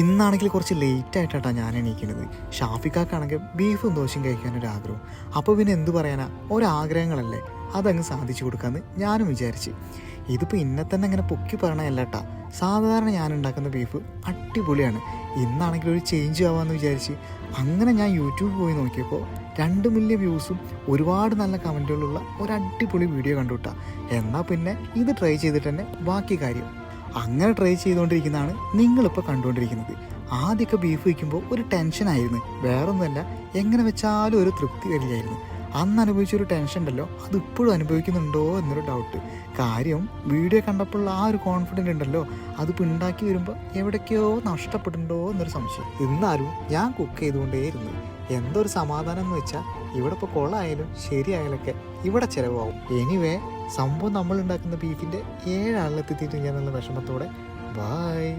ഇന്നാണെങ്കിൽ കുറച്ച് ലേറ്റ് ആയിട്ടാണ് ഞാൻ എണീക്കുന്നത്. ഷാഫിക്കാക്കാണെങ്കിൽ ബീഫും ദോശയും കഴിക്കാനൊരു ആഗ്രഹം. അപ്പോൾ പിന്നെ എന്ത് പറയാനാ, ഒരാഗ്രഹങ്ങളല്ലേ, അതങ്ങ് സാധിച്ചു കൊടുക്കാമെന്ന് ഞാനും വിചാരിച്ച്. ഇതിപ്പോൾ ഇന്നെ തന്നെ അങ്ങനെ പൊക്കി പറയണതല്ല കേട്ടാ. സാധാരണ ഞാൻ ഉണ്ടാക്കുന്ന ബീഫ് അടിപൊളിയാണ്. ഇന്നാണെങ്കിൽ ഒരു ചേഞ്ച് ആവാമെന്ന് വിചാരിച്ച് അങ്ങനെ ഞാൻ യൂട്യൂബ് പോയി നോക്കിയപ്പോൾ 2 മില്യൺ വ്യൂസും ഒരുപാട് നല്ല കമൻറ്റുകളുള്ള ഒരു അടിപൊളി വീഡിയോ കണ്ടുവിട്ടാ. എന്നാൽ പിന്നെ ഇത് ട്രൈ ചെയ്തിട്ട് തന്നെ ബാക്കി കാര്യം. അങ്ങനെ ട്രൈ ചെയ്തുകൊണ്ടിരിക്കുന്നതാണ് നിങ്ങളിപ്പോൾ കണ്ടുകൊണ്ടിരിക്കുന്നത്. ആദ്യമൊക്കെ ബീഫ് വയ്ക്കുമ്പോൾ ഒരു ടെൻഷനായിരുന്നു. വേറൊന്നുമല്ല, എങ്ങനെ വെച്ചാലും ഒരു തൃപ്തി വരില്ലായിരുന്നു. അന്ന് അനുഭവിച്ചൊരു ടെൻഷൻ ഉണ്ടല്ലോ, അത് ഇപ്പോഴും അനുഭവിക്കുന്നുണ്ടോ എന്നൊരു ഡൗട്ട്. കാര്യം വീഡിയോ കണ്ടപ്പോൾ ആ ഒരു കോൺഫിഡൻറ്റ് ഉണ്ടല്ലോ, അതിപ്പോൾ ഉണ്ടാക്കി വരുമ്പോൾ എവിടേക്കോ നഷ്ടപ്പെട്ടുണ്ടോ എന്നൊരു സംശയം. എന്നാലും ഞാൻ കുക്ക് ചെയ്തുകൊണ്ടേയിരുന്നു. എന്തൊരു സമാധാനം എന്ന് വെച്ചാൽ ഇവിടെ ഇപ്പോൾ കൊള്ളായാലും ശരിയായാലൊക്കെ ഇവിടെ ചിലവാകും. എനിവേ, സംഭവം നമ്മൾ ഉണ്ടാക്കുന്ന ബീഫിൻ്റെ 7 ആളിലെത്തിയിട്ടില്ല എന്നുള്ള വിഷമത്തോടെ ബായ്.